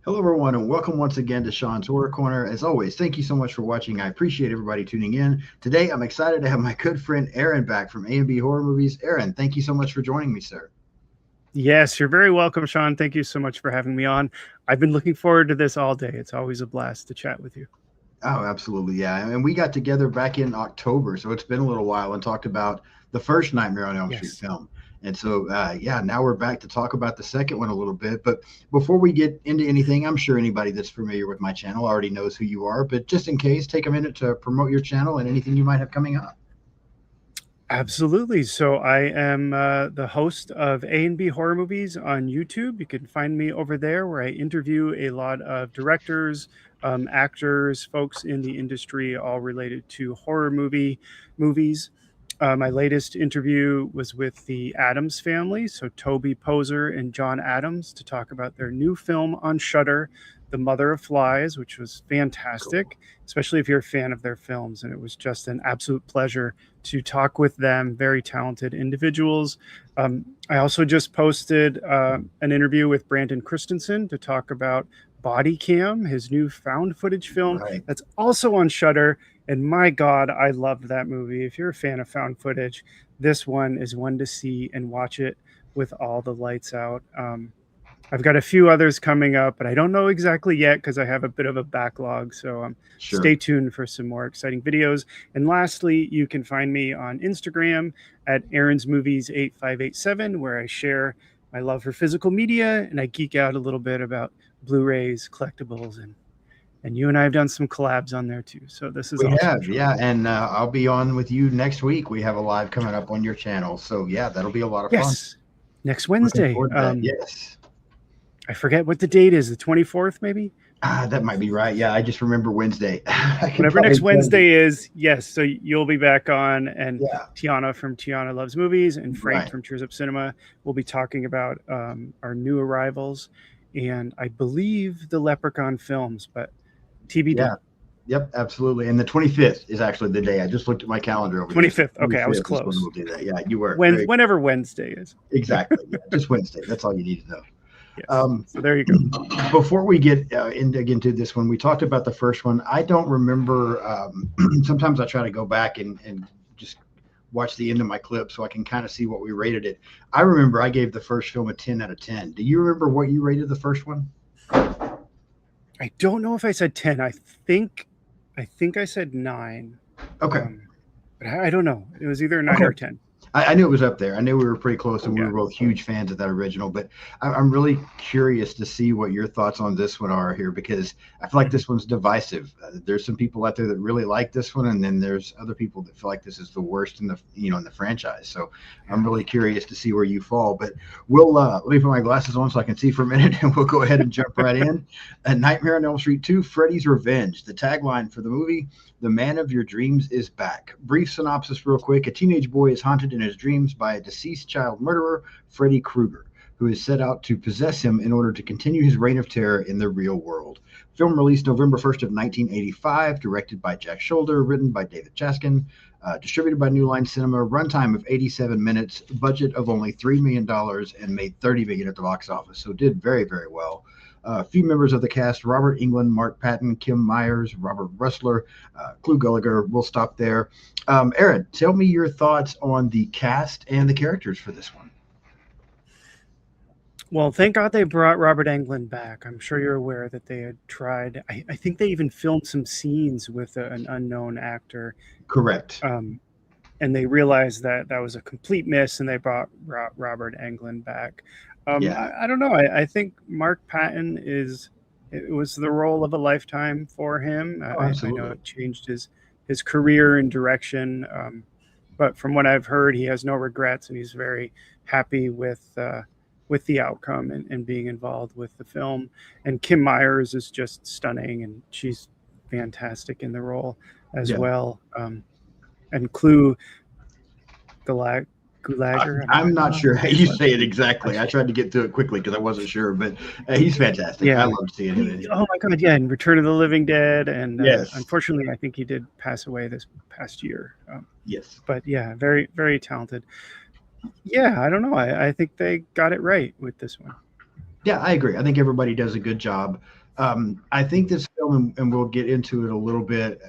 Hello, everyone, and welcome once again to Sean's Horror Corner. As always, thank you so much for watching. I appreciate everybody tuning in. Today, I'm excited to have my good friend Aaron back from A&B Horror Movies. Aaron, thank you so much for joining me, sir. Yes, you're very welcome, Sean. Thank you so much for having me on. I've been looking forward to this all day. It's always a blast to chat with you. Oh, absolutely, yeah. And we got together back in October, so it's been a little while, and talked about the first Nightmare on Elm Street Yes. film. And so, yeah, now we're back to talk about the second one a little bit. But before we get into anything, I'm sure anybody that's familiar with my channel already knows who you are. But just in case, take a minute to promote your channel and anything you might have coming up. Absolutely. So I am the host of A&B Horror Movies on YouTube. You can find me over there where I interview a lot of directors, actors, folks in the industry, all related to movies. My latest interview was with the Addams family, so Toby Poser and John Adams, to talk about their new film on Shudder, The Mother of Flies, which was Cool. fantastic, especially if you're a fan of their films. And it was just an absolute pleasure to talk with them, very talented individuals. I also just posted an interview with Brandon Christensen to talk about Body Cam, his new found footage film Right. that's also on Shudder. And my God, I loved that movie. If you're a fan of found footage, this one is one to see and watch it with all the lights out. I've got a few others coming up, but I don't know exactly yet because I have a bit of a backlog. So stay Sure. tuned for some more exciting videos. And lastly, you can find me on Instagram at Aaron's Movies 8587, where I share my love for physical media and I geek out a little bit about Blu-rays, collectibles, and you and I have done some collabs on there too. So this is We awesome, have, Sean. yeah, and I'll be on with you next week. We have a live coming up on your channel, so yeah, that'll be a lot of fun. Yes, next Looking Wednesday. forward to that. Yes, I forget what the date is. The 24th, maybe. that might be right. Yeah, I just remember Wednesday. I could Whatever probably next tell you. Wednesday is, yes. So you'll be back on, and Yeah, Tiana from Tiana Loves Movies and Frank right. from Tears Up Cinema will be talking about our new arrivals, and I believe the Leprechaun films, but TBD. Yeah, yep, absolutely. And the 25th is actually the day. I just looked at my calendar over here. So 25th. Okay, I was 25th is when close. we'll do that. Yeah, you were very Whenever Wednesday is. exactly. Yeah, just Wednesday. That's all you need to know. Yes. Um, So there you go. before we get into this one, we talked about the first one. I don't remember. Sometimes I try to go back and just watch the end of my clip so I can kind of see what we rated it. I remember I gave the first film a 10 out of 10. Do you remember what you rated the first one? I don't know if I said 10. I think I said 9. Okay. But I don't know. It was either a 9 Okay. or a 10. I knew it was up there. I knew we were pretty close, and we Yeah. were both huge fans of that original. But I'm really curious to see what your thoughts on this one are here, because I feel like Mhm. this one's divisive. There's some people out there that really like this one, and then there's other people that feel like this is the worst in the in the franchise. So I'm Yeah. really curious to see where you fall. But we'll let me put my glasses on so I can see for a minute, and we'll go ahead and jump right in. A Nightmare on Elm Street 2: Freddy's Revenge. The tagline for the movie: "The man of your dreams is back." Brief synopsis, real quick. A teenage boy is haunted in his dreams by a deceased child murderer, Freddy Krueger, who has set out to possess him in order to continue his reign of terror in the real world. Film released November 1st of 1985, directed by Jack Shoulder, written by David Chaskin, distributed by New Line Cinema, runtime of 87 minutes, budget of only $3 million, and made $30 million at the box office. So did very, very well. A few members of the cast: Robert Englund, Mark Patton, Kim Myers, Robert Ressler, Clu Gallagher. We'll stop there. Aaron, tell me your thoughts on the cast and the characters for this one. Well, thank God they brought Robert Englund back. I'm sure you're aware that they had tried. I think they even filmed some scenes with an unknown actor, Correct. um, and they realized that that was a complete miss, and they brought Robert Englund back. Yeah. I don't know. I think Mark Patton is. It was the role of a lifetime for him. Oh, I know absolutely. it changed his career and direction, but from what I've heard, he has no regrets, and he's very happy with the outcome and being involved with the film. And Kim Myers is just stunning, and she's fantastic in the role as Yeah. well. And Clu Gulager, I'm I don't not know how to sure how say his you last say it name. exactly. I tried to get through it quickly because I wasn't sure, but he's fantastic. I Yeah. loved seeing him in here. Oh my God, yeah, and Return of the Living Dead, and Yes. unfortunately, I think he did pass away this past year. Yes. But yeah, very, very talented. Yeah, I don't know. I think they got it right with this one. Yeah, I agree. I think everybody does a good job. I think this film, and we'll get into it a little bit.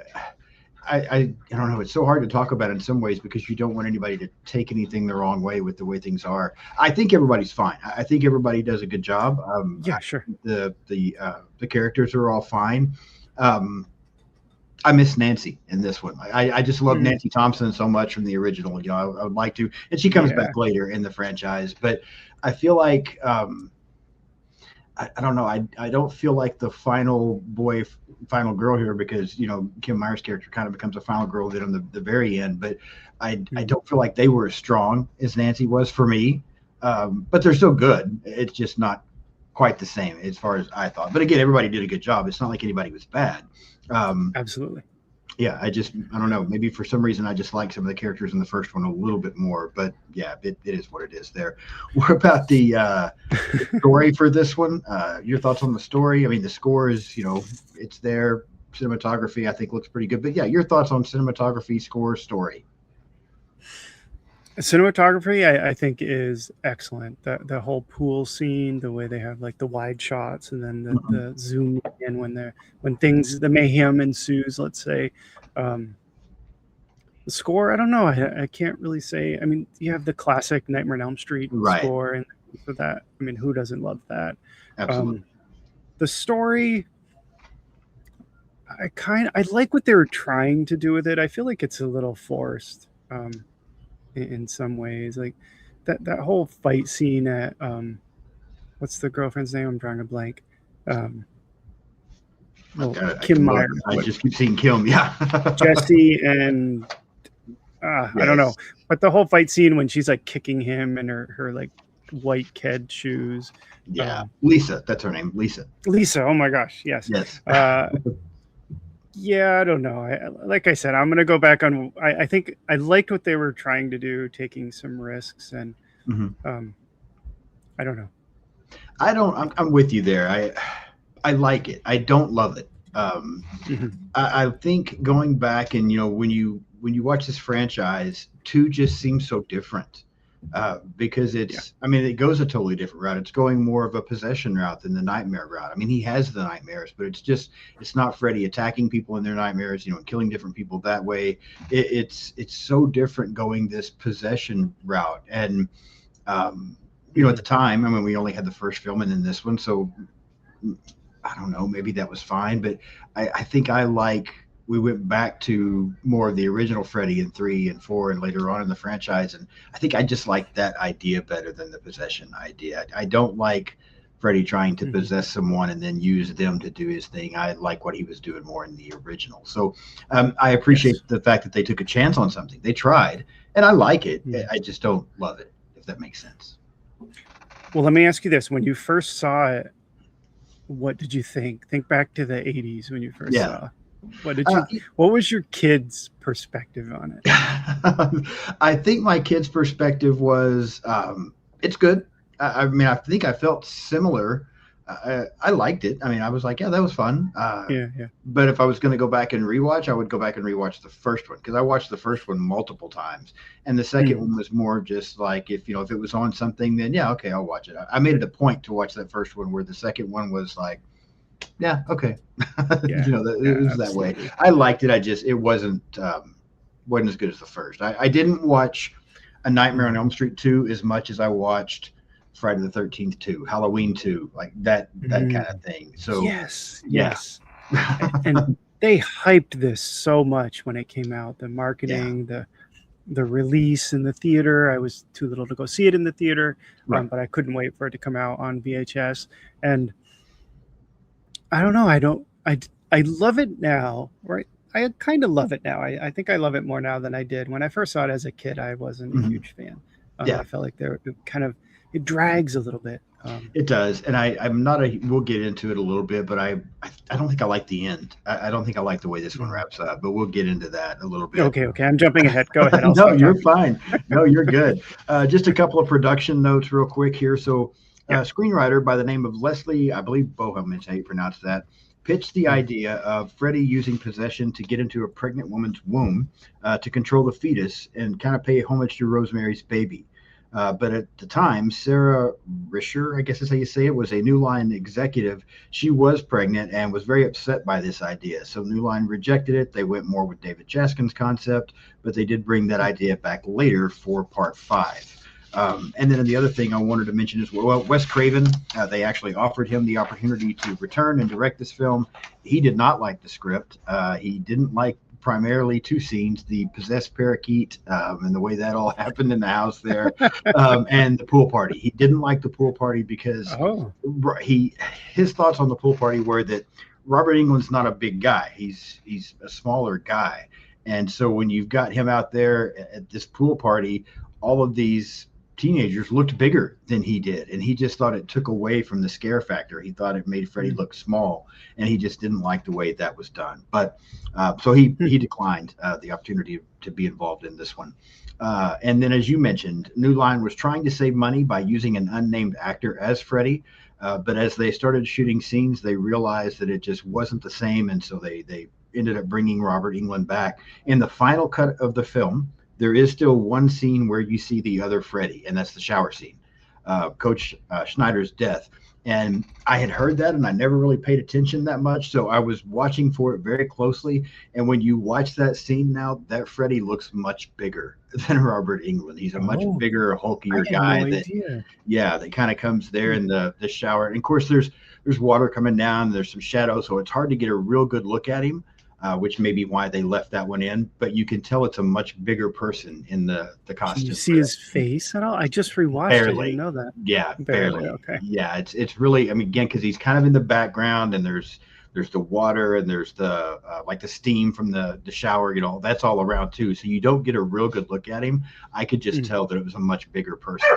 I don't know. It's so hard to talk about in some ways because you don't want anybody to take anything the wrong way with the way things are. I think everybody's fine. I think everybody does a good job. Yeah, sure. The characters are all fine. Um, I miss Nancy in this one. I just love Mhm. Nancy Thompson so much from the original. I would like to, and she comes Yeah. back later in the franchise. But I feel like I don't know. I don't feel like the final boy, final girl here because Kim Myers' character kind of becomes a final girl then on the very end. But I Mhm. don't feel like they were as strong as Nancy was for me. But they're still good. It's just not quite the same as far as I thought. But again, everybody did a good job. It's not like anybody was bad. Um, Absolutely. yeah, I don't know. Maybe for some reason I just like some of the characters in the first one a little bit more. But yeah, it is what it is there. What about the story for this one? Your thoughts on the story? I mean, the score is, it's there. Cinematography, I think, looks pretty good. But yeah, your thoughts on cinematography, score, story? Cinematography, I think, is excellent. The whole pool scene, the way they have like the wide shots, and then Mhm. the zoom in when the mayhem ensues. Let's say, um, the score. I don't know. I can't really say. I mean, you have the classic Nightmare on Elm Street Right. score, and for that, I mean, who doesn't love that? Absolutely. Um, the story, I like what they were trying to do with it. I feel like it's a little forced. In some ways. Like that whole fight scene at what's the girlfriend's name? I'm drawing a blank. Um, well, I Kim can look. Myers, I what just keep seeing Kim. Yeah. Jesse and I don't know, Yes. but the whole fight scene when she's like kicking him in her like white ked shoes. Yeah. Um, Lisa. That's her name. Lisa. Lisa, oh my gosh, yes. Yes. Uh, yeah, I don't know. Like I said, I'm gonna go back on. I think I liked what they were trying to do, taking some risks, and Mhm. um, I don't know. I don't. I'm with you there. I like it. I don't love it. Mhm. I think going back and when you watch this franchise, two just seems so different because Yeah. I mean, it goes a totally different route. It's going more of a possession route than the nightmare route. I mean, he has the nightmares, but it's not Freddy attacking people in their nightmares, and killing different people that way. It's so different going this possession route, and at the Mhm. time, I mean, we only had the first film and then this one, so I don't know, maybe that was fine, but I think we went back to more of the original Freddy in 3 and 4 and later on in the franchise. And I think I just like that idea better than the possession idea. I don't like Freddy trying to Mhm. possess someone and then use them to do his thing. I like what he was doing more in the original. So I Yes. appreciate the fact that they took a chance on something. They tried, and I like it. Mhm. I just don't love it, if that makes sense. Well, let me ask you this: when you first saw it, what did you think? Think back to the '80s when you first Yeah. saw. What did Uh, you? What was your kid's perspective on it? I think my kid's perspective was it's good. I mean, I think I felt similar. I liked it. I mean, I was like, yeah, that was fun. Yeah, yeah. But if I was going to go back and rewatch, I would go back and rewatch the first one because I watched the first one multiple times, and the second Mhm. one was more just like if it was on something, then yeah, okay, I'll watch it. I made it a point to watch that first one, where the second one was like, yeah, okay, Yeah, it yeah, was that way. absolutely. I liked it. It wasn't as good as the first. I didn't watch A Nightmare on Mhm. Elm Street 2 as much as I watched Friday the 13th 2, Halloween 2, like that kind of Mhm. thing. So Yes, yeah, yes. And they hyped this so much when it came out. The yeah, marketing, the release in the theater. I was too little to go see it in the theater, right. but I couldn't wait for it to come out on VHS. And I don't know. I love it now, right? I kind of love it now. I think I love it more now than I did when I first saw it as a kid. I wasn't a Mhm. huge fan. Yeah, I felt like it drags a little bit. it does. And I'm not we'll get into it a little bit, but I don't think I like the end. I don't think I like the way this one Mhm. wraps up, but we'll get into that a little bit. Okay, okay. I'm jumping ahead. Go ahead. I'll No, stop you're talking. fine. No, you're good. Just a couple of production notes, real quick here. So, Yeah. screenwriter by the name of Leslie, I believe Bohem is how you pronounce that, pitched the Mhm. idea of Freddy using possession to get into a pregnant woman's womb to control the fetus and kind of pay homage to Rosemary's Baby. But at the time, Sarah Risher, I guess is how you say it, was a New Line executive. She was pregnant and was very upset by this idea. So New Line rejected it. They went more with David Chaskin's concept, but they did bring that idea back later for part 5. And then the other thing I wanted to mention is, well, Wes Craven, they actually offered him the opportunity to return and direct this film. He did not like the script. He didn't like primarily 2 scenes: the possessed parakeet and the way that all happened in the house there, and the pool party. He didn't like the pool party because his thoughts on the pool party were that Robert Englund's not a big guy. He's a smaller guy. And so when you've got him out there at this pool party, all of these teenagers looked bigger than he did, and he just thought it took away from the scare factor. He thought it made Freddy look small, and he just didn't like the way that was done. But so he declined the opportunity to be involved in this one. And then, as you mentioned, New Line was trying to save money by using an unnamed actor as Freddy, but as they started shooting scenes, they realized that it just wasn't the same, and so they ended up bringing Robert Englund back. In the final cut of the film, there is still one scene where you see the other Freddy, and that's the shower scene, Coach Schneider's death. And I had heard that, and I never really paid attention that much, so I was watching for it very closely. And when you watch that scene now, that Freddy looks much bigger than Robert Englund. He's a much bigger, hulkier guy. That kind of comes there in the shower. And of course, there's water coming down, there's some shadow, so it's hard to get a real good look at him. Which may be why they left that one in, but you can tell it's a much bigger person in the costume. Can you see his face at all? I just rewatched it. I didn't know that. Yeah, barely. Okay. Yeah, it's really, I mean, again, because he's kind of in the background, and there's the water, and there's the like the steam from the shower, that's all around too. So you don't get a real good look at him. I could just tell that it was a much bigger person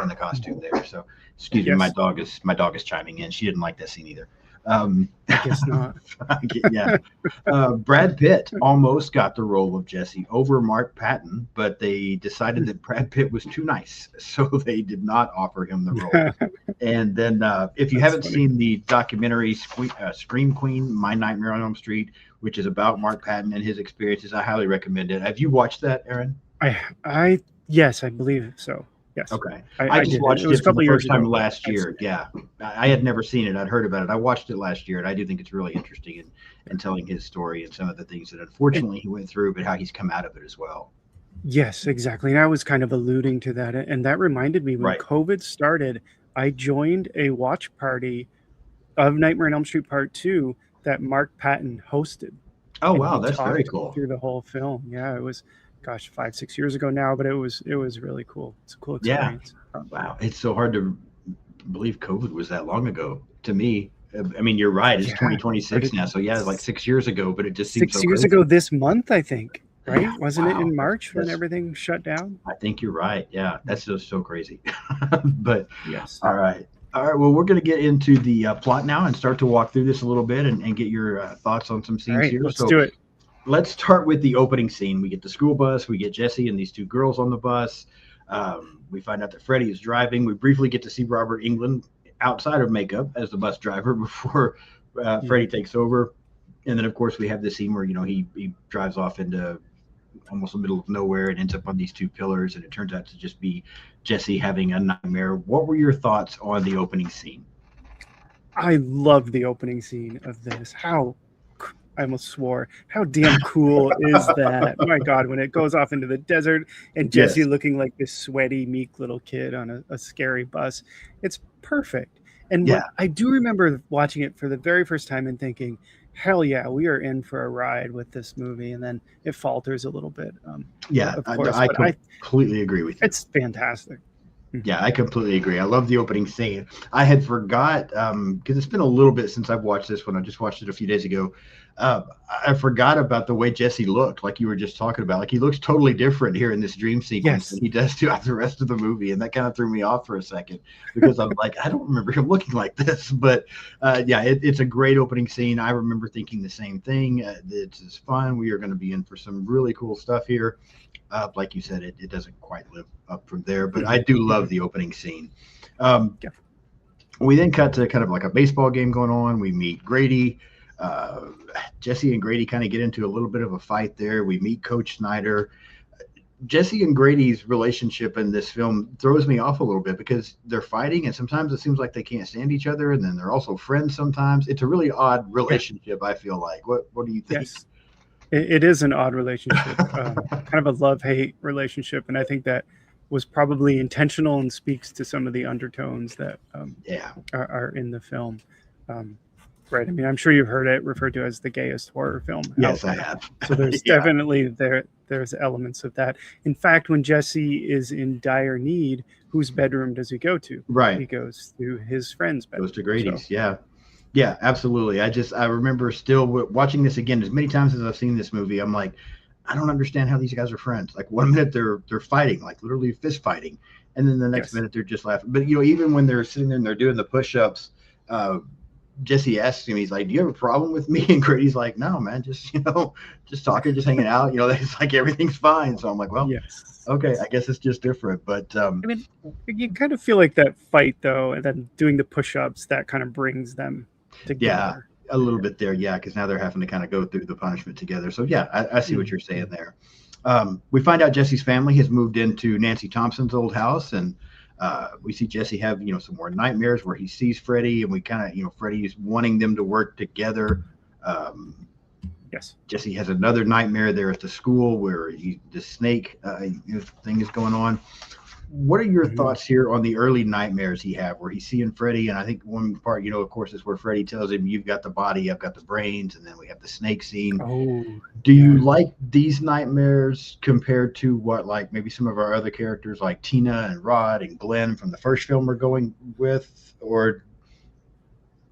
in the costume there. So excuse me, my dog is chiming in. She didn't like that scene either. I guess not. Yeah. Brad Pitt almost got the role of Jesse over Mark Patton, but they decided that Brad Pitt was too nice, so they did not offer him the role. And then if you haven't seen the documentary Scream Queen, My Nightmare on Elm Street, which is about Mark Patton and his experiences, I highly recommend it. Have you watched that, Aaron? Yes, I believe so. Yes. Okay. I just watched it for the first time last year. Yeah. I had never seen it. I'd heard about it. I watched it last year, and I do think it's really interesting in telling his story and some of the things that unfortunately he went through, but how he's come out of it as well. Yes, exactly. And I was kind of alluding to that. And that reminded me, when COVID started, I joined a watch party of Nightmare on Elm Street Part 2 that Mark Patton hosted. Oh, wow. That's very cool. Through the whole film. Yeah, it was, 5-6 years ago now, but it was really cool. It's a cool experience. Yeah. Wow. It's so hard to believe COVID was that long ago to me. I mean, you're right. It's 2026 now. So yeah, it's like 6 years ago, but it just seems 6 years ago this month, I think, right? Yeah. Wasn't it in March when everything shut down? I think you're right. Yeah. That's just so crazy. But yes. All right. Well, we're going to get into the plot now and start to walk through this a little bit and get your thoughts on some scenes here. Let's do it. Let's start with the opening scene. We get the school bus. We get Jesse and these 2 girls on the bus. We find out that Freddy is driving. We briefly get to see Robert Englund outside of makeup as the bus driver before Freddy takes over. And then, of course, we have this scene where, he drives off into almost the middle of nowhere and ends up on these 2 pillars. And it turns out to just be Jesse having a nightmare. What were your thoughts on the opening scene? I loved the opening scene of this. I almost swore. How damn cool is that? My God, when it goes off into the desert and Jesse looking like this sweaty, meek little kid on a scary bus. It's perfect. And I do remember watching it for the very first time and thinking, hell yeah, we are in for a ride with this movie. And then it falters a little bit. Of course, I completely agree with you. It's fantastic. Yeah, I completely agree. I love the opening scene. I had forgot, because it's been a little bit since I've watched this one. I just watched it a few days ago. I forgot about the way Jesse looked, like you were just talking about. Like, he looks totally different here in this dream sequence than he does throughout the rest of the movie. And that kind of threw me off for a second, because I'm like, I don't remember him looking like this. But it's a great opening scene. I remember thinking the same thing. It's fun. We are going to be in for some really cool stuff here. Like you said, it doesn't quite live up from there, but I do love the opening scene. We then cut to kind of like a baseball game going on. We meet Grady. Jesse and Grady kind of get into a little bit of a fight there. We meet Coach Snyder. Jesse and Grady's relationship in this film throws me off a little bit because they're fighting, and sometimes it seems like they can't stand each other, and then they're also friends sometimes. It's a really odd Yeah. relationship, I feel like. What do you think? Yes. It is an odd relationship, kind of a love-hate relationship, and I think that was probably intentional and speaks to some of the undertones that Yeah. are in the film. Right. I mean, I'm sure you've heard it referred to as the gayest horror film Yes, out I there. have. So there's Yeah. definitely there's elements of that. In fact, when Jesse is in dire need, whose bedroom does he go to? Right. He goes to his friend's bedroom. Goes to Grady's. Yeah. Yeah, absolutely. I remember still watching this again as many times as I've seen this movie. I'm like, I don't understand how these guys are friends. Like one minute they're fighting, like literally fist fighting, and then the next minute they're just laughing. But even when they're sitting there and they're doing the push-ups, Jesse asks him, he's like, "Do you have a problem with me?" And Grady's like, "No, man, just just talking, just hanging out. It's like everything's fine." So I'm like, "Well, yes, okay, I guess it's just different." But I mean, you kind of feel like that fight though, and then doing the push-ups that kind of brings them together. Yeah, a little bit there, yeah, because now they're having to kind of go through the punishment together. So yeah, I see what you're saying there. We find out Jesse's family has moved into Nancy Thompson's old house, and we see Jesse have some more nightmares where he sees Freddy, and we kind of Freddy's wanting them to work together. Yes. Jesse has another nightmare there at the school where the snake thing is going on. What are your thoughts here on the early nightmares he had where he's seeing Freddy? And I think one part, of course, is where Freddy tells him, "You've got the body, I've got the brains," and then we have the snake scene. Oh, do you like these nightmares compared to what, like, maybe some of our other characters like Tina and Rod and Glenn from the first film are going with, or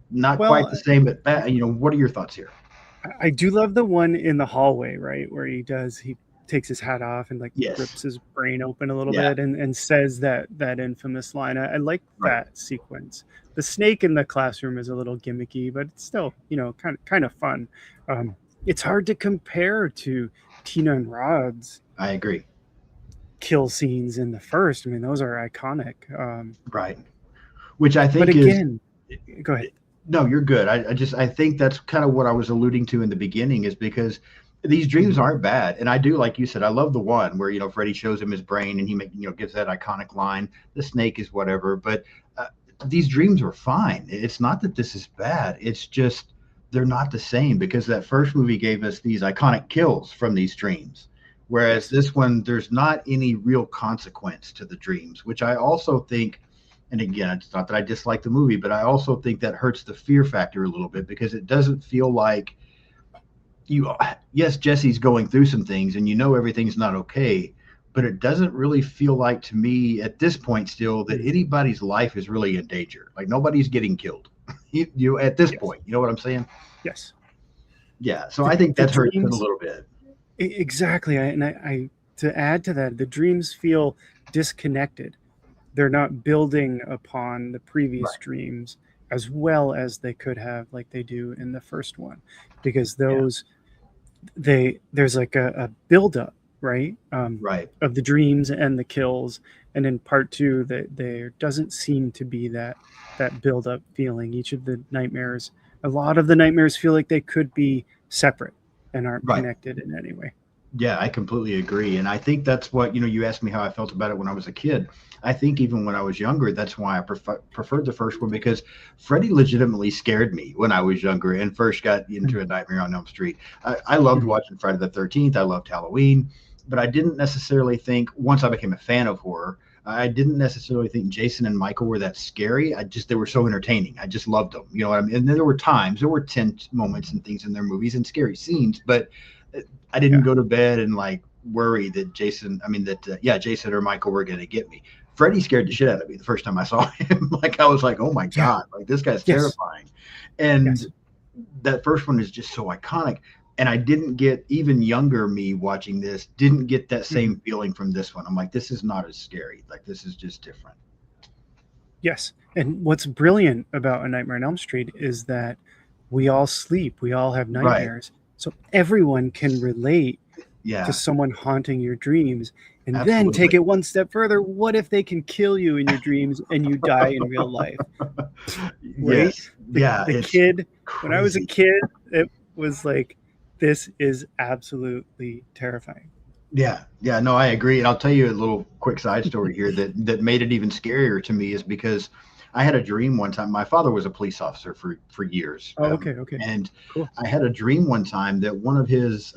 not quite the same? But what are your thoughts here? I do love the one in the hallway, right, where he takes his hat off and rips his brain open a little bit and says that infamous line. I like that sequence. The snake in the classroom is a little gimmicky, but it's still kind of fun. It's hard to compare to Tina and Rod's. I agree. Kill scenes in the first. I mean, those are iconic. Right. Which I think but again, go ahead. No, you're good. I think that's kind of what I was alluding to in the beginning, is because these dreams aren't bad. And I do, like you said, I love the one where, Freddy shows him his brain and he gives that iconic line, "The snake is whatever." But these dreams are fine. It's not that this is bad. It's just they're not the same, because that first movie gave us these iconic kills from these dreams. Whereas this one, there's not any real consequence to the dreams, which I also think, and again, it's not that I dislike the movie, but I also think that hurts the fear factor a little bit, because it doesn't feel like yes, Jesse's going through some things and everything's not okay, but it doesn't really feel like, to me at this point still, that anybody's life is really in danger. Like nobody's getting killed at this point. You know what I'm saying? Yes. Yeah. So I think that hurts it a little bit. Exactly. I to add to that, the dreams feel disconnected. They're not building upon the previous dreams as well as they could have, like they do in the first one, because those there's like a buildup, right? Of the dreams and the kills, and in part two, there doesn't seem to be that buildup feeling. Each of the nightmares, a lot of the nightmares feel like they could be separate and aren't connected in any way. Yeah, I completely agree. And I think that's what, you asked me how I felt about it when I was a kid. I think even when I was younger, that's why I preferred the first one, because Freddy legitimately scared me when I was younger and first got into A Nightmare on Elm Street. I loved watching Friday the 13th. I loved Halloween, but I didn't necessarily think, once I became a fan of horror, I didn't necessarily think Jason and Michael were that scary. They were so entertaining. I just loved them. You know what I mean? And then there were tense moments and things in their movies and scary scenes, but I didn't go to bed and worry that Jason or Michael were going to get me. Freddy scared the shit out of me the first time I saw him. I was like, oh my God, this guy's terrifying. And that first one is just so iconic. And I didn't get, even younger me watching this, didn't get that same feeling from this one. I'm like, this is not as scary. This is just different. Yes. And what's brilliant about A Nightmare on Elm Street is that we all sleep. We all have nightmares. So everyone can relate to someone haunting your dreams. And then take it one step further. What if they can kill you in your dreams and you die in real life? Right? The kid, crazy. When I was a kid, it was like, this is absolutely terrifying. Yeah, no, I agree. And I'll tell you a little quick side story here that made it even scarier to me is because I had a dream one time. My father was a police officer for years, Oh, okay, and cool. I had a dream one time that one of his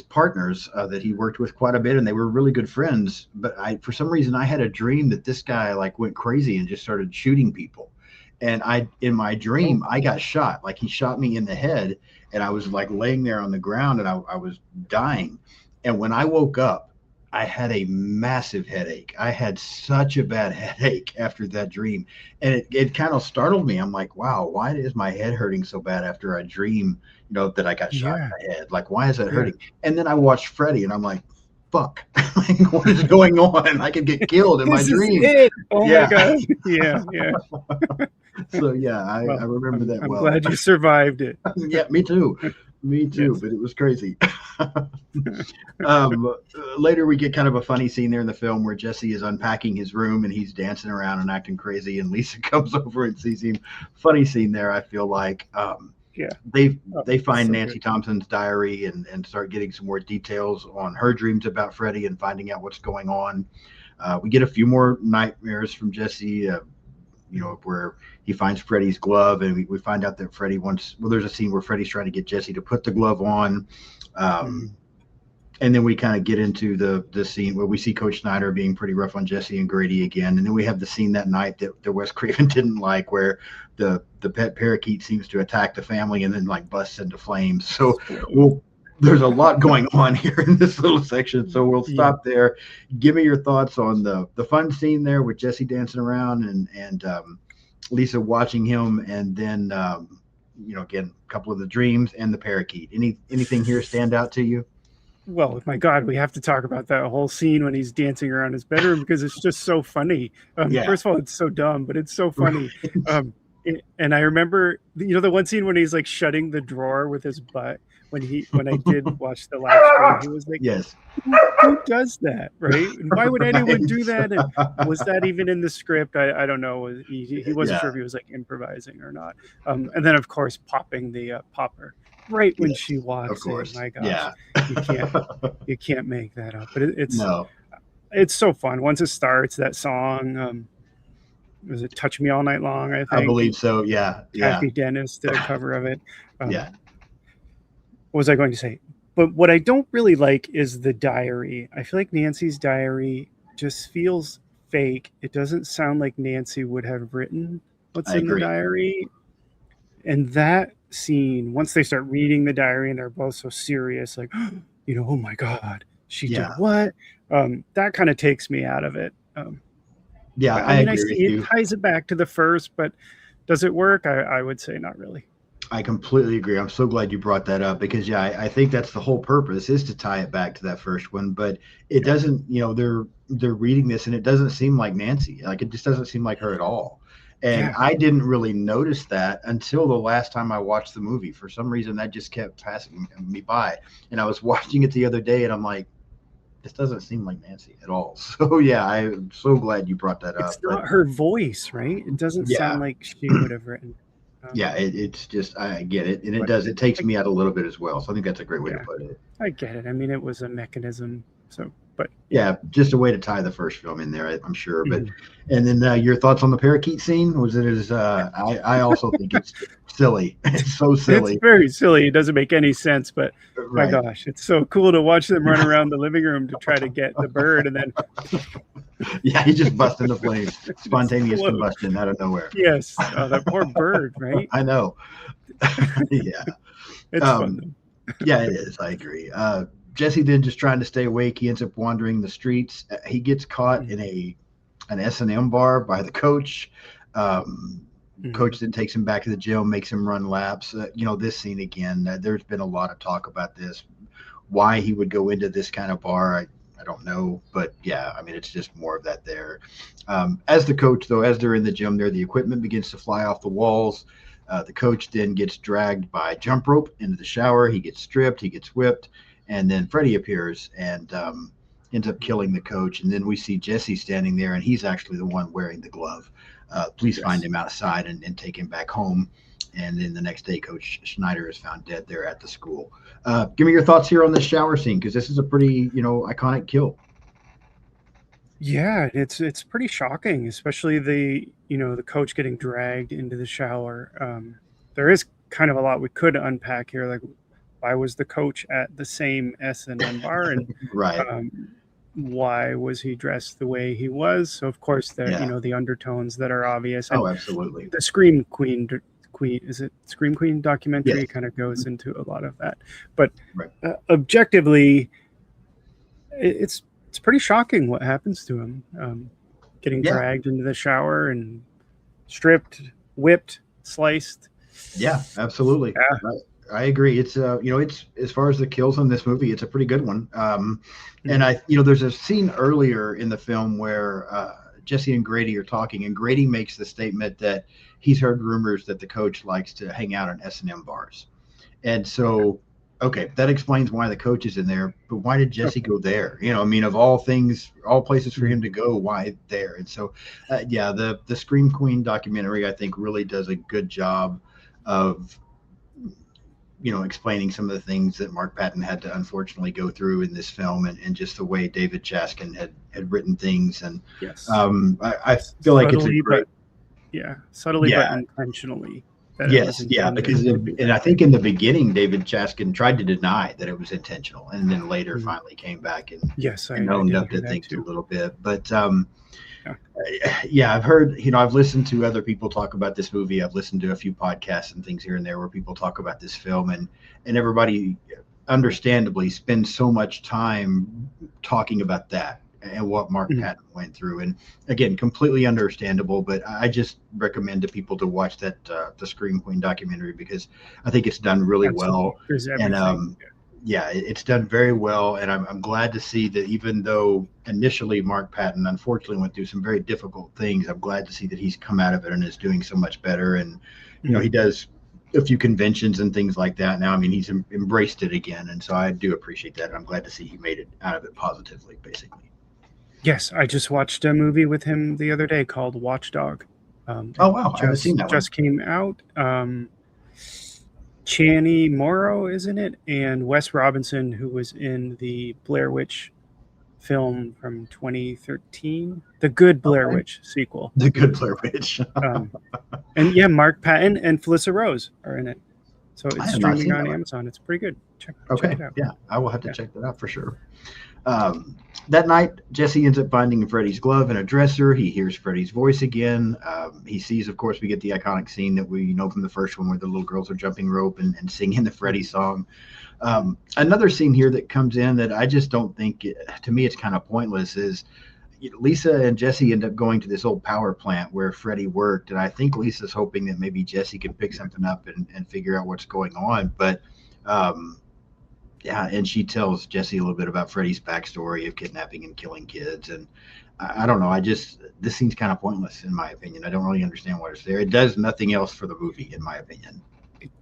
partners that he worked with quite a bit, and they were really good friends. But I, for some reason, I had a dream that this guy like went crazy and just started shooting people. And in my Oh, dream, I got shot. Like he shot me in the head, and I was like laying there on the ground, and I was dying. And when I woke up, I had a massive headache. I had such a bad headache after that dream. And it kind of startled me. I'm like, wow, why is my head hurting so bad after I dream, that I got shot yeah, in the head? Like, why is that yeah. hurting? And then I watched Freddy and I'm like, fuck, like, what is going on? I could get killed in my This is dream. it. Oh my Yeah. God. Yeah, yeah. So yeah, I Well, remember that I'm well. glad you survived it. Yeah, me too. Me too, Yes. but it was crazy. Later, we get kind of a funny scene there in the film where Jesse is unpacking his room and he's dancing around and acting crazy, and Lisa comes over and sees him. Funny scene there, I feel like. Yeah. They Oh, they find so Nancy good. Thompson's diary and start getting some more details on her dreams about Freddy and finding out what's going on. We get a few more nightmares from Jesse. Where he finds Freddy's glove, and we find out that Freddy wants. Well, there's a scene where Freddy's trying to get Jesse to put the glove on, Mhm. and then we kind of get into the scene where we see Coach Snyder being pretty rough on Jesse and Grady again, and then we have the scene that night that Wes Craven didn't like, where the pet parakeet seems to attack the family and then like busts into flames. So Spoiler. we'll. There's a lot going on here in this little section, so we'll Yeah. stop there. Give me your thoughts on the fun scene there with Jesse dancing around and Lisa watching him, and then again, a couple of the dreams and the parakeet. Anything here stand out to you? Well, my God, we have to talk about that whole scene when he's dancing around his bedroom because it's just so funny. Yeah, First of all, it's so dumb, but it's so funny. And I remember, the one scene when he's like shutting the drawer with his butt. When I did watch the live stream, he was like, yes, who does that, right? And why would anyone right. do that? And was that even in the script? I don't know. He wasn't Yeah, sure if he was like improvising or not. And then of course popping the popper right when she yes, of walks in. course. My gosh, Yeah, you can't you can't make that up. But no, it's so fun once it starts. That song, was it "Touch Me All Night Long"? I I think believe so. Yeah, yeah, Kathy Dennis did a cover of it. yeah. Um, what was I going to say? But what I don't really like is the diary. I feel like Nancy's diary just feels fake. It doesn't sound like Nancy would have written what's I in the agree. diary. And that scene, once they start reading the diary and they're both so serious, like, oh my God, she did Yeah, what? That kind of takes me out of it. yeah, But I I mean, I agree see with it you. ties it back to the first, but does it work? I would say not really. I completely agree. I'm so glad you brought that up because yeah, I think that's the whole purpose is to tie it back to that first one. But it Yeah. doesn't, they're reading this and it doesn't seem like Nancy. Like it just doesn't seem like her at all. And Yeah. I didn't really notice that until the last time I watched the movie. For some reason, that just kept passing me by. And I was watching it the other day, and I'm like, this doesn't seem like Nancy at all. So yeah, I'm so glad you brought that It's up. But not her voice, right? It doesn't yeah, sound like she would have written. yeah, it's just I get it, and it But does. It takes I, me out a little bit as well. So I think that's a great way to yeah, put it. I get it. I mean, it was a mechanism. So, but yeah. Yeah, just a way to tie the first film in there, I'm sure. But Mhm. and then your thoughts on the parakeet scene? Was it as I also think it's silly. It's so It's silly, very silly. It doesn't make any sense, but my right? gosh, it's so cool to watch them run around the living room to try to get the bird and then Yeah, he just busts into flames, it spontaneous explodes. combustion out of nowhere. Yes. Oh, that poor bird, right? I know. Yeah, It's fun um, though. yeah, it is. I agree. Jesse then just trying to stay awake. He ends up wandering the streets. He gets caught in Mhm. an S&M bar by the coach. Mhm. Coach then takes him back to the gym, makes him run laps. This scene again. There's been a lot of talk about this. Why he would go into this kind of bar, I don't know, but yeah, I mean, it's just more of that there. As the coach, though, as they're in the gym there, the equipment begins to fly off the walls. The coach then gets dragged by jump rope into the shower. He gets stripped, he gets whipped, and then Freddy appears and ends up killing the coach. And then we see Jesse standing there, and he's actually the one wearing the glove. Police find Yes. him outside and take him back home. And then the next day, Coach Schneider is found dead there at the school. Give me your thoughts here on this shower scene, because this is a pretty, iconic kill. Yeah, it's pretty shocking, especially the coach getting dragged into the shower. There is kind of a lot we could unpack here, like why was the coach at the same S&M bar, and Right. Why was he dressed the way he was? So of course the undertones that are obvious. And absolutely. the Scream Queen, is it Scream Queen documentary? Yes. Kind of goes into a lot of that, but Right. Objectively, it's pretty shocking what happens to him. Getting dragged into the shower and stripped, whipped, sliced. Yeah, absolutely. Yeah. I agree. It's it's, as far as the kills in this movie, it's a pretty good one. And there's a scene earlier in the film where Jesse and Grady are talking, and Grady makes the statement that he's heard rumors that the coach likes to hang out in S&M bars. And so, okay, that explains why the coach is in there, but why did Jesse go there? Of all things, all places for him to go, why there? And so, the Scream Queen documentary, I think, really does a good job of explaining some of the things that Mark Patton had to unfortunately go through in this film, and just the way David Chaskin had written things. And yes, I feel like it's a great, subtly but intentionally. Yes, because and I think in the beginning, David Chaskin tried to deny that it was intentional, and then later finally came back and owned up to things a little bit. But I've heard, I've listened to other people talk about this movie. I've listened to a few podcasts and things here and there where people talk about this film, and everybody understandably spends so much time talking about that and what Mark Patton went through. And again, completely understandable, but I just recommend to people to watch that the Scream Queen documentary, because I think it's done really well. And it's done very well. And I'm glad to see that even though initially Mark Patton unfortunately went through some very difficult things, I'm glad to see that he's come out of it and is doing so much better. And, he does a few conventions and things like that now. I mean, he's embraced it again. And so I do appreciate that. And I'm glad to see he made it out of it positively, basically. Yes, I just watched a movie with him the other day called Watchdog. Oh, wow. I haven't seen that one. Just came out. Channing Morrow is in it, and Wes Robinson, who was in the Blair Witch film from 2013, the Good Blair Witch sequel. The Good Blair Witch. And Mark Patton and Felissa Rose are in it. So it's streaming on Amazon. It's pretty good. Check it out. Yeah, I will have to check that out for sure. That night, Jesse ends up finding Freddy's glove in a dresser. He hears Freddy's voice again. He sees, of course, we get the iconic scene that we know from the first one where the little girls are jumping rope and singing the Freddy song. Another scene here that comes in that I just don't think, to me, it's kind of pointless, is Lisa and Jesse end up going to this old power plant where Freddy worked. And I think Lisa's hoping that maybe Jesse can pick something up and figure out what's going on. But and she tells Jesse a little bit about Freddy's backstory of kidnapping and killing kids. And I don't know. This seems kind of pointless, in my opinion. I don't really understand why it's there. It does nothing else for the movie, in my opinion.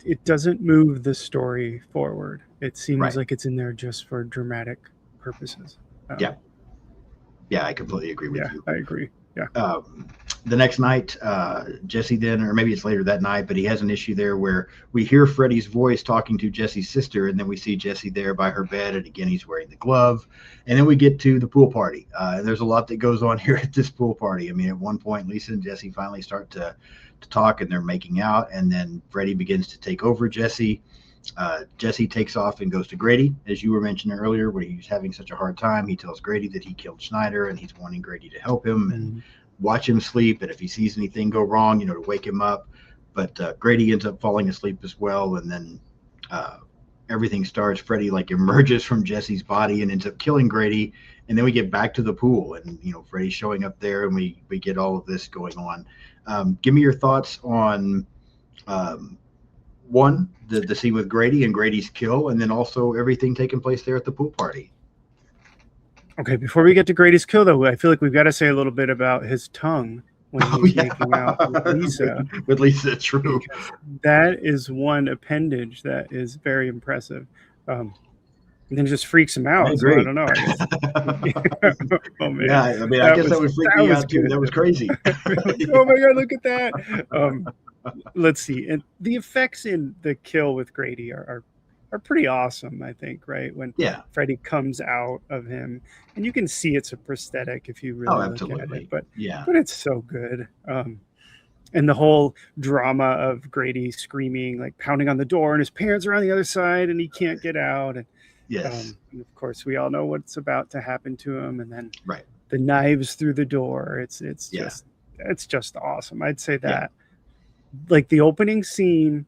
It doesn't move the story forward. It seems like it's in there just for dramatic purposes. Yeah, I completely agree with you. I agree. Yeah. The next night, Jesse then, or maybe it's later that night, but he has an issue there where we hear Freddy's voice talking to Jesse's sister, and then we see Jesse there by her bed, and again, he's wearing the glove. And then we get to the pool party. And there's a lot that goes on here at this pool party. I mean, at one point, Lisa and Jesse finally start to talk, and they're making out, and then Freddy begins to take over Jesse. Jesse takes off and goes to Grady, as you were mentioning earlier, where he's having such a hard time. He tells Grady that he killed Schneider, and he's wanting Grady to help him and watch him sleep, and if he sees anything go wrong, to wake him up. But Grady ends up falling asleep as well, and then everything starts. Freddy emerges from Jesse's body and ends up killing Grady, and then we get back to the pool, and Freddy's showing up there, and we get all of this going on. Give me your thoughts on one, the scene with Grady and Grady's kill, and then also everything taking place there at the pool party. Okay, before we get to Grady's kill, though, I feel like we've got to say a little bit about his tongue when he's making out with Lisa. With Lisa, true. That is one appendage that is very impressive. And then it just freaks him out. So I don't know. Oh, man. Yeah, I mean, I guess that would freak me out, too. That was crazy. Oh, my God, look at that. let's see. And the effects in the kill with Grady are pretty awesome, I think, right? When Yeah. Freddy comes out of him, and you can see it's a prosthetic if you Oh, really look at it, absolutely. Yeah. but it's so good. And the whole drama of Grady screaming, like pounding on the door, and his parents are on the other side, and he can't get out. Yes. And of course, we all know what's about to happen to him, and then Right. the knives through the door. Yeah. It's just awesome. I'd say Yeah. that, like the opening scene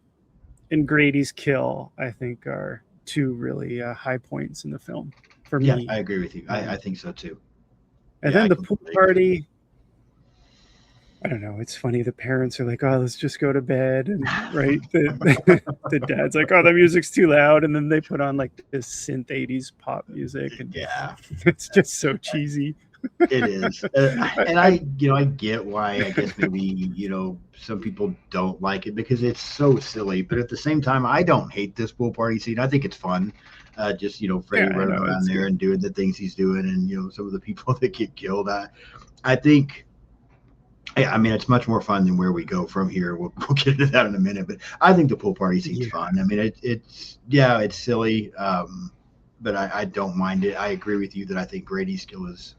and Grady's kill, I think are two really high points in the film for Yeah, me. I agree with you. I think so too. And Yeah, then I the pool completely agree. party. I don't know. It's funny. The parents are like, "Oh, let's just go to bed," and right, the dad's like, "Oh, the music's too loud," and then they put on like this synth '80s pop music, and Yeah, it's just so cheesy. it is. And I get why. I guess maybe some people don't like it because it's so silly. But at the same time, I don't hate this pool party scene. I think it's fun. Just Freddy Yeah, I running know around it's there good. and doing the things he's doing, and some of the people that get killed. I think. Yeah, I mean, it's much more fun than where we go from here. We'll get into that in a minute, but I think the pool party scene's Yeah, fun. I mean, it's silly, but I don't mind it. I agree with you that I think Grady's skill is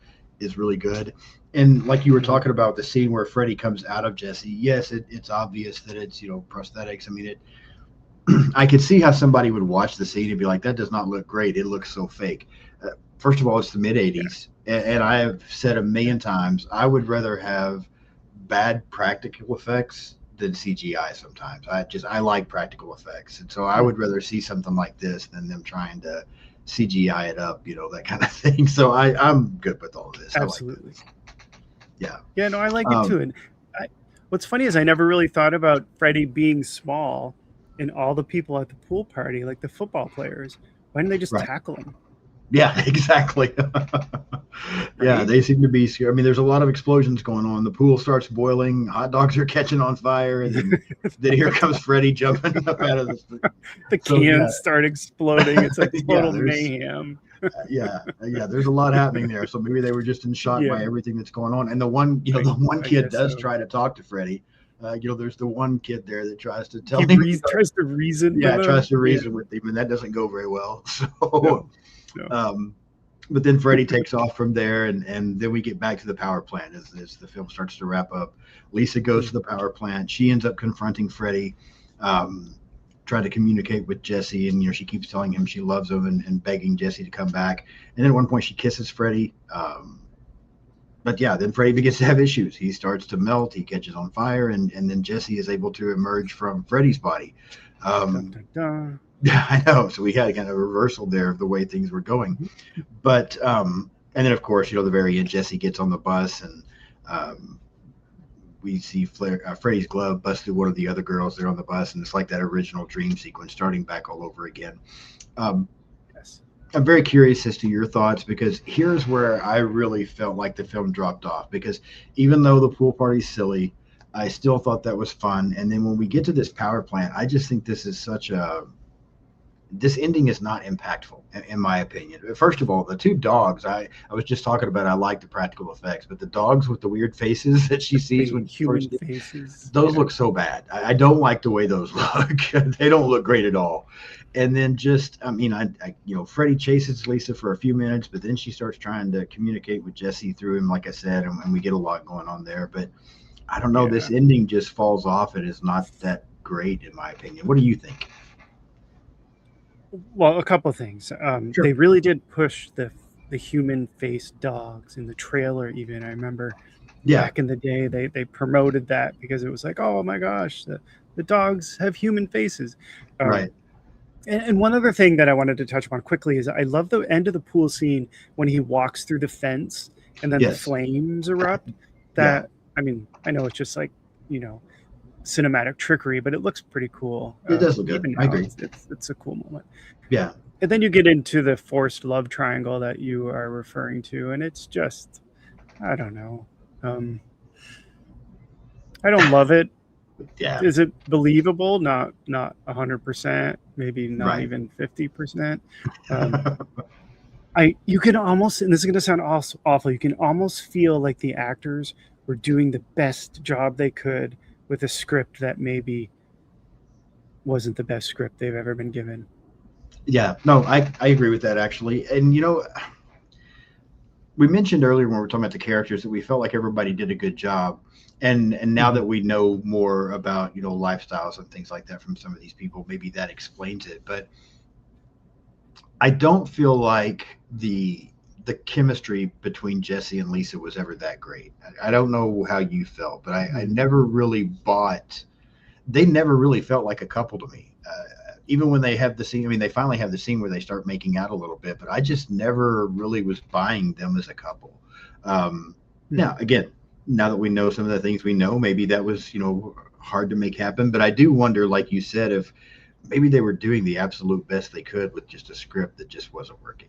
really good. And like you were mhm. talking about the scene where Freddy comes out of Jesse, yes, it's obvious that it's prosthetics. I mean, I could see how somebody would watch the scene and be like, that does not look great. It looks so fake. First of all, it's the mid Yeah, '80s, and I have said a yeah, million times I would rather have bad practical effects than CGI sometimes. I like practical effects. And so I would mhm. rather see something like this than them trying to CGI it up, that kind of thing. So I'm good with all of this. I like Absolutely. this. Yeah. Yeah, no, I like it Um, too. And I, what's funny is I never really thought about Freddie being small and all the people at the pool party, like the football players. Why didn't they just right. tackle him? Yeah, exactly. Yeah, Right? they seem to be scared. I mean, there's a lot of explosions going on. The pool starts boiling. Hot dogs are catching on fire, and then here comes Freddy jumping up out of the. The So yeah, cans start exploding. It's like yeah. total mayhem. Yeah, there's a lot happening there. So maybe they were just in shock by Yeah, everything that's going on. And the one, I, the one I kid guess does so. try to talk to Freddy. There's the one kid there that tries to tell He him, tries to reason with yeah, tries him. to Yeah, reason with him, and that doesn't go very well. So, no, no. um, but then Freddy takes off from there, and then we get back to the power plant as the film starts to wrap up. Lisa goes to the power plant. She ends up confronting Freddy. Um, Trying to communicate with Jesse, and she keeps telling him she loves him and begging Jesse to come back. And then at one point she kisses Freddy. But yeah, then Freddy begins to have issues. He starts to melt. He catches on fire, and then Jesse is able to emerge from Freddy's body. Dun, Um, dun, dun. yeah, I know. So we had kind of a reversal there of the way things were going. Mhm. But and then of course, the very end, Jesse gets on the bus, and um, we see Freddy's glove bust through one of the other girls there on the bus, and it's like that original dream sequence starting back all over again. Um, Yes. I'm very curious as to your thoughts because here's where I really felt like the film dropped off. Because even though the pool party's silly, I still thought that was fun. And then when we get to this power plant, I just think this ending is not impactful in my opinion. First of all, the two dogs, I was just talking about, I like the practical effects, but the dogs with the weird faces that she sees The when she first, human faces. those Yeah. look so bad. I don't like the way those look. They don't look great at all. And then just, I mean, Freddie chases Lisa for a few minutes, but then she starts trying to communicate with Jesse through him, like I said, and we get a lot going on there. But I don't know, this Yeah. ending just falls off and is not that great in my opinion. What do you think? Well, a couple of things. Sure. They really did push the human faced dogs in the trailer. Even I remember Yeah. back in the day, they promoted that because it was like, oh my gosh, the dogs have human faces. Um, Right. and one other thing that I wanted to touch upon quickly is I love the end of the pool scene when he walks through the fence and then the Yes. flames erupt. Yeah. That, I mean, I know it's just like, you know, cinematic trickery, but it looks pretty cool. It does look good. Even I now, agree. it's a cool moment. Yeah. And then you get into the forced love triangle that you are referring to, and it's just, I don't know. Um, I don't love it. Yeah. Is it believable? Not 100%, maybe not Right. even 50%. Um, you can almost, and this is going to sound awful, you can almost feel like the actors were doing the best job they could with a script that maybe wasn't the best script they've ever been given. Yeah, no, I agree with that actually. And we mentioned earlier when we were talking about the characters that we felt like everybody did a good job. And now that we know more about, lifestyles and things like that from some of these people, maybe that explains it. But I don't feel like the chemistry between Jesse and Lisa was ever that great. I don't know how you felt, but I never really bought. They never really felt like a couple to me. Even when they have the scene, I mean, they finally have the scene where they start making out a little bit, but I just never really was buying them as a couple. Now, again, now that we know some of the things we know, maybe that was, hard to make happen. But I do wonder, like you said, if maybe they were doing the absolute best they could with just a script that just wasn't working.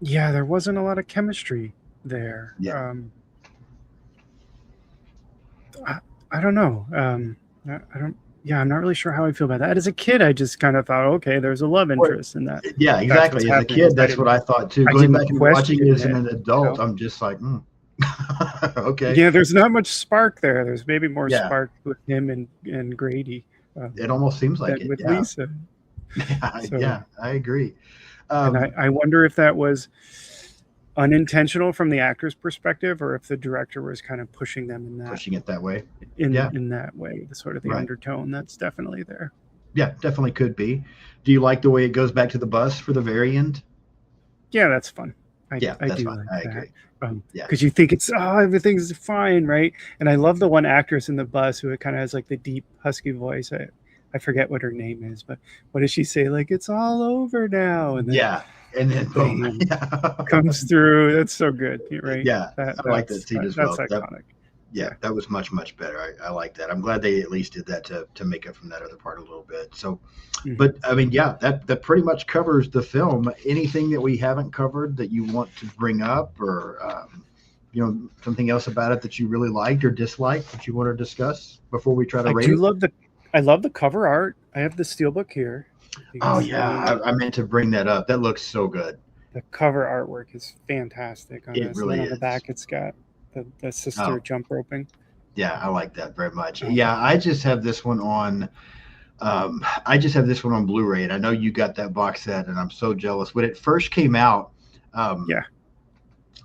Yeah, there wasn't a lot of chemistry there. Yeah. I don't know. I don't. Yeah, I'm not really sure how I feel about that. As a kid, I just kind of thought, okay, there's a love interest in that. Yeah, exactly. As a kid, that's what I thought too. Going back and watching it as an adult, I'm just like, okay. Yeah, there's not much spark there. There's maybe more spark with him and Grady. It almost seems like it. With Lisa. Yeah, I agree. And I wonder if that was unintentional from the actor's perspective, or if the director was kind of pushing it that way. In that way, the sort of the undertone that's definitely there. Yeah, definitely could be. Do you like the way it goes back to the bus for the very end? Yeah, that's fun. I do fun. like I agree. Because you think it's everything's fine, right? And I love the one actress in the bus who kind of has like the deep husky voice. I forget what her name is, but what does she say? Like, it's all over now. And then, and then boom, comes through. That's so good, right? Yeah, I like that scene as well. That's iconic. That was much, much better. I like that. I'm glad they at least did that to make up from that other part a little bit. So, but I mean, that pretty much covers the film. Anything that we haven't covered that you want to bring up, or something else about it that you really liked or disliked that you want to discuss before we try to rate it? I love the cover art. I have the steelbook here. Oh yeah, I meant to bring that up. That looks so good. The cover artwork is fantastic on this. Really and is. On the back, it's got the sister jump roping. Yeah, I like that very much. Yeah, I just have this one on. Blu-ray, and I know you got that box set, and I'm so jealous. When it first came out, I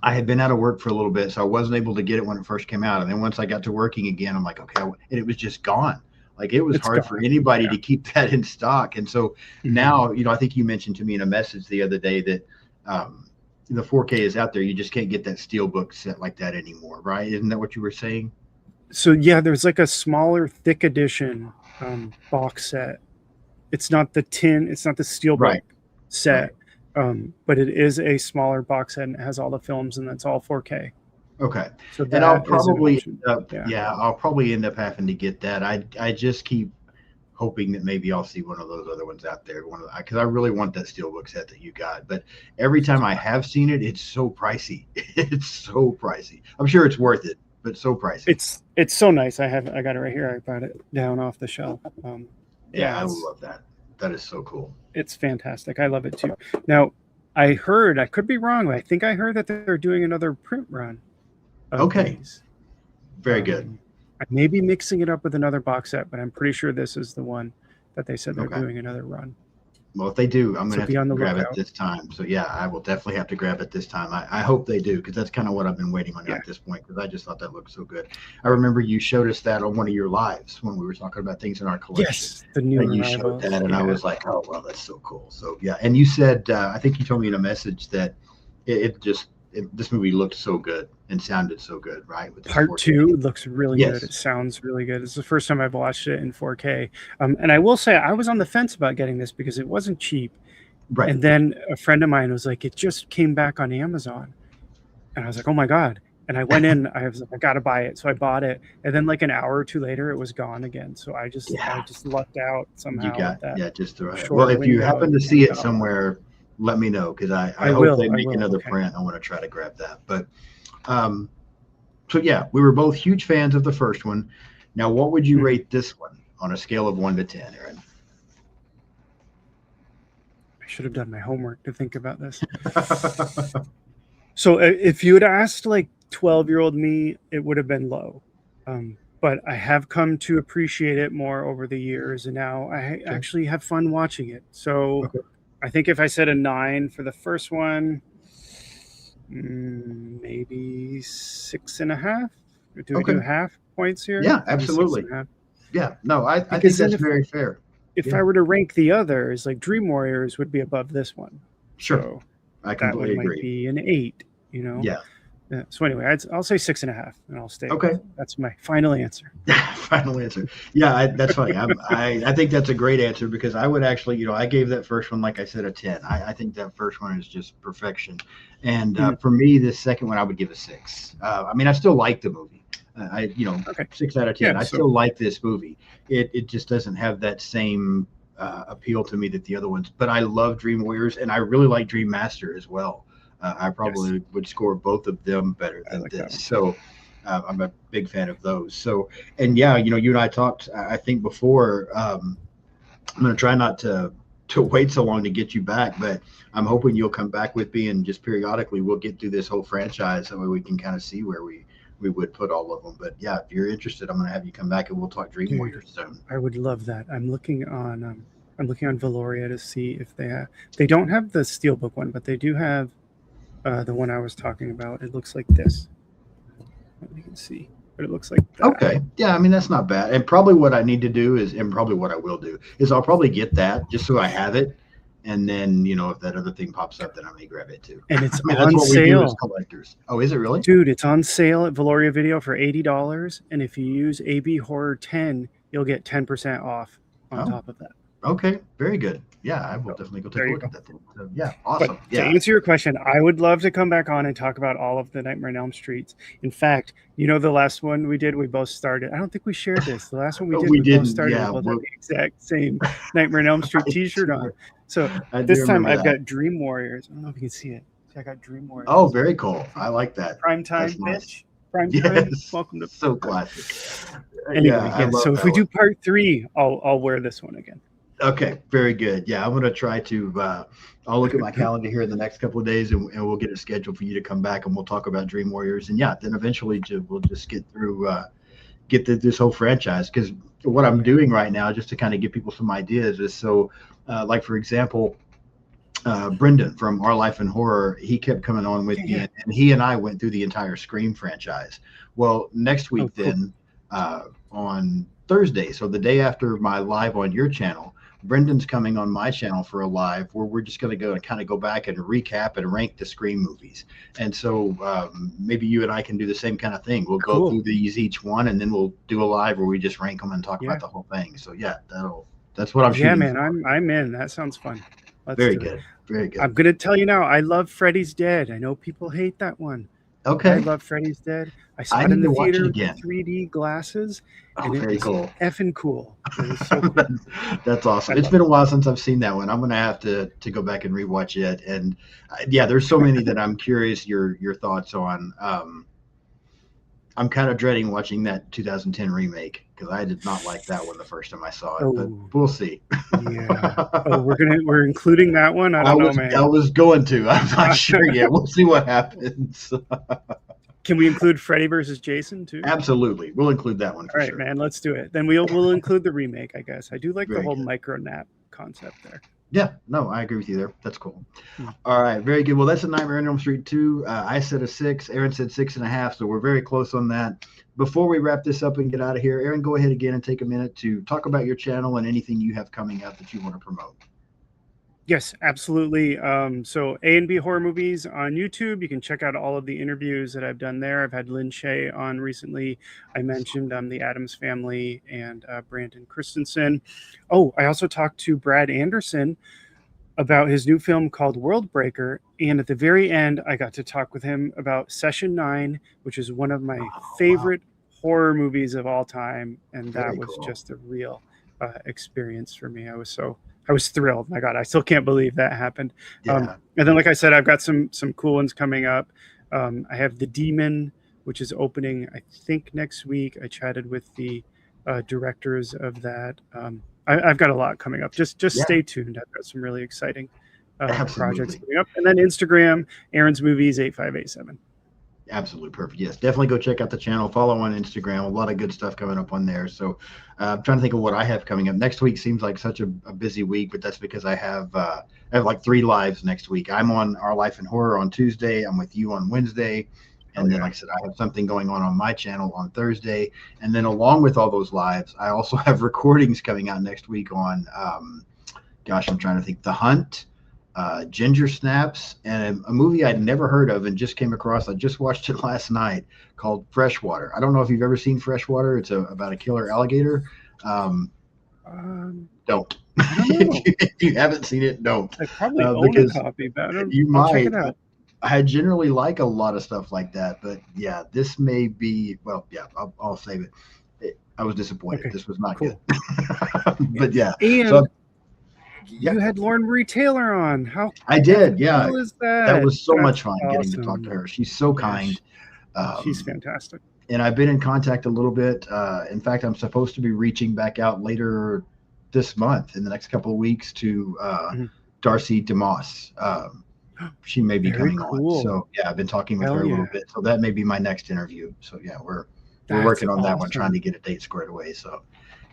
had been out of work for a little bit, so I wasn't able to get it when it first came out. And then once I got to working again, I'm like, okay, and it was just gone. Like it was hard for anybody to keep that in stock. And so now, I think you mentioned to me in a message the other day that the 4K is out there. You just can't get that steelbook set like that anymore, right? Isn't that what you were saying? So yeah, there's like a smaller, thick edition box set. It's not the steelbook set, but it is a smaller box set and it has all the films, and that's all 4K. Okay. So and I'll probably I'll probably end up having to get that. I just keep hoping that maybe I'll see one of those other ones out there. Because I really want that steelbook set that you got. But every time I have seen it, it's so pricey. It's so pricey. I'm sure it's worth it, but so pricey. It's so nice. I got it right here. I brought it down off the shelf. I love that. That is so cool. It's fantastic. I love it too. Now, I could be wrong, but I think I heard that they're doing another print run. Okay. Very good. I may be mixing it up with another box set, but I'm pretty sure this is the one that they said they're doing another run. Well, if they do, I'm going to have to grab it this time. So yeah, I will definitely have to grab it this time. I hope they do, because that's kind of what I've been waiting on at this point, because I just thought that looked so good. I remember you showed us that on one of your lives when we were talking about things in our collection. Yes, the new and you showed that, and I was like, oh, well, that's so cool. So yeah, and you said, I think you told me in a message that this movie looked so good and sounded so good, right? With Part 2 looks really good. It sounds really good. It's the first time I've watched it in 4K. And I will say I was on the fence about getting this because it wasn't cheap. Right. And then a friend of mine was like, it just came back on Amazon. And I was like, oh my God. And I went in, I was like, I got to buy it. So I bought it. And then like an hour or two later, it was gone again. So I just lucked out somehow. You got just the right. Well, if you happen to see it somewhere, let me know, because I hope they make another print. I want to try to grab that. But so yeah, we were both huge fans of the first one. Now, what would you rate this one on a scale of 1 to 10, Aaron? I should have done my homework to think about this. So if you had asked like 12-year-old me, it would have been low. but I have come to appreciate it more over the years, and now I Okay. actually have fun watching it. So Okay. I think if I said a 9 for the first one, maybe 6.5. Do we Okay. do half points here? Yeah, Maybe six absolutely. and a half. Yeah. No, I think Because then that's very fair. if Yeah. I were to rank the others, like Dream Warriors would be above this one. Sure. So I that one completely might agree. be an 8, you know? Yeah. Yeah. So anyway, I'll say 6.5, and I'll stay. Okay. That's my final answer. Final answer. Yeah, that's funny. I think that's a great answer because I would actually, I gave that first one, like I said, a 10. I think that first one is just perfection. And for me, the second one, I would give a 6. I mean, I still like the movie. Okay. 6 out of 10. Yeah, I still like this movie. It just doesn't have that same appeal to me that the other ones. But I love Dream Warriors, and I really like Dream Master as well. I probably would score both of them better than like that one this. too. So I'm a big fan of those. So, and yeah, you and I talked, I think before. I'm going to try not to wait so long to get you back, but I'm hoping you'll come back with me, and just periodically we'll get through this whole franchise so we can kind of see where we would put all of them. But yeah, if you're interested, I'm going to have you come back and we'll talk Dream Warriors soon. I would love that. I'm looking on Valoria to see if they don't have the Steelbook one, but they do have the one I was talking about. It looks like this. You can see, but it looks like that. Okay. Yeah, I mean, that's not bad. And probably what I need to do is, and probably what I will do is I'll probably get that just so I have it. And then, if that other thing pops up, then I may grab it too. And it's that's on what sale. we do as collectors. Oh, is it really? Dude, it's on sale at Valoria Video for $80. And if you use A&B Horror 10, you'll get 10% off on top of that. Okay, very good. Yeah, I will definitely go take a look at that thing. So, yeah, awesome. But to answer your question, I would love to come back on and talk about all of the Nightmare on Elm Streets. In fact, the last one we did, we both started. I don't think we shared this. The last one we both started. Yeah, we both had the exact same Nightmare on Elm Street T-shirt on. So this time I've got Dream Warriors. I don't know if you can see it. I got Dream Warriors. Oh, very cool. I like that. Prime time, nice. Prime time. Welcome to so classic. Anyway, so if we do part 3, I'll wear this one again. Okay, very good. Yeah, I'm going to try to. I'll look at my calendar here in the next couple of days, and we'll get a schedule for you to come back, and we'll talk about Dream Warriors. And yeah, then eventually we'll just get through this whole franchise, because what I'm doing right now, just to kind of give people some ideas, is so like for example, Brendan from Our Life in Horror, he kept coming on with me, and he and I went through the entire Scream franchise. Well, next week then on Thursday, so the day after my live on your channel, Brendan's coming on my channel for a live where we're just going to go back and recap and rank the Scream movies. And so maybe you and I can do the same kind of thing. We'll go through these each one, and then we'll do a live where we just rank them and talk about the whole thing. So yeah, that's what I'm shooting. Yeah, man, I'm in. That sounds fun. Very good. Very good. I'm going to tell you now, I love Freddy's Dead. I know people hate that one. Okay. I love Freddy's Dead. I saw it in the theater with 3D glasses. And it was cool. Effing cool. It was so cool. That's awesome. It's been a while since I've seen that one. I'm going to have to go back and rewatch it. And yeah, there's so many that I'm curious your thoughts on. I'm kind of dreading watching that 2010 remake because I did not like that one the first time I saw it. But we'll see. Yeah. We're including that one. I don't know, man. I was going to. I'm not sure yet. We'll see what happens. Can we include Freddy versus Jason too? Absolutely, we'll include that one. All right, man. Let's do it. Then we'll include the remake. I guess I do like the whole micro nap concept there. Yeah, no, I agree with you there. That's cool. All right, very good. Well, that's a Nightmare on Elm Street 2. I said a 6. Aaron said 6.5, so we're very close on that. Before we wrap this up and get out of here, Aaron, go ahead again and take a minute to talk about your channel and anything you have coming up that you want to promote. Yes, absolutely. So A&B Horror Movies on YouTube. You can check out all of the interviews that I've done there. I've had Lynn Shay on recently. I mentioned the Addams Family and Brandon Christensen. Oh, I also talked to Brad Anderson about his new film called World Breaker. And at the very end, I got to talk with him about Session 9, which is one of my favorite horror movies of all time. And that was just a real experience for me. I was thrilled. My God, I still can't believe that happened. And then, like I said, I've got some cool ones coming up. I have The Demon, which is opening, I think, next week. I chatted with the directors of that. I've got a lot coming up. Just stay tuned. I've got some really exciting projects coming up. And then Instagram, Aaron's Movies 8587. Absolutely perfect. Yes, definitely go check out the channel. Follow on Instagram. A lot of good stuff coming up on there. So I'm trying to think of what I have coming up. Next week seems like such a busy week, but that's because I have like 3 lives next week. I'm on Our Life in Horror on Tuesday. I'm with you on Wednesday. And then, like I said, I have something going on my channel on Thursday. And then along with all those lives, I also have recordings coming out next week on, I'm trying to think, The Hunt, Ginger Snaps, and a movie I'd never heard of and just came across. I just watched it last night called Freshwater. I don't know if you've ever seen Freshwater. It's about a killer alligator. Don't. I don't know. If you haven't seen it, don't. I probably own a copy, but I'll check it out. I generally like a lot of stuff like that, but yeah, this may be, well, yeah, I'll save it. I was disappointed. Okay, This was not cool. Good. But yeah. And So, you had Lauren Marie Taylor on. How I did, yeah. cool is that? That was so That's much fun getting to awesome. talk to her. She's so kind. She's fantastic. And I've been in contact a little bit. In fact, I'm supposed to be reaching back out later this month, in the next couple of weeks, to Darcy DeMoss. She may be coming on. So yeah, I've been talking with her a little bit. So that may be my next interview. So yeah, we're working on that one, trying to get a date squared away. So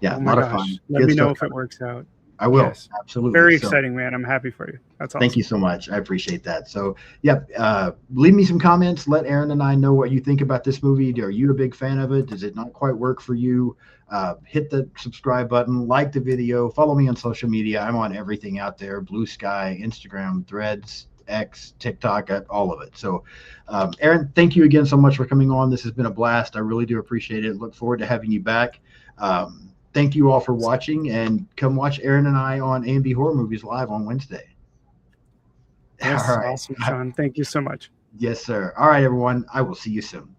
yeah, a lot of fun. Let me know if it works out. I will. Yes. Absolutely. Very exciting, man. I'm happy for you. That's awesome. Thank you so much. I appreciate that. So yeah, leave me some comments. Let Aaron and I know what you think about this movie. Are you a big fan of it? Does it not quite work for you? Hit the subscribe button, like the video, follow me on social media. I'm on everything out there: Blue Sky, Instagram, Threads, X, TikTok, all of it. So Aaron, thank you again so much for coming on. This has been a blast. I really do appreciate it. Look forward to having you back. Thank you all for watching, and come watch Aaron and I on A&B Horror Movies live on Wednesday. Yes, awesome, Sean. Thank you so much. Yes, sir. All right, everyone. I will see you soon.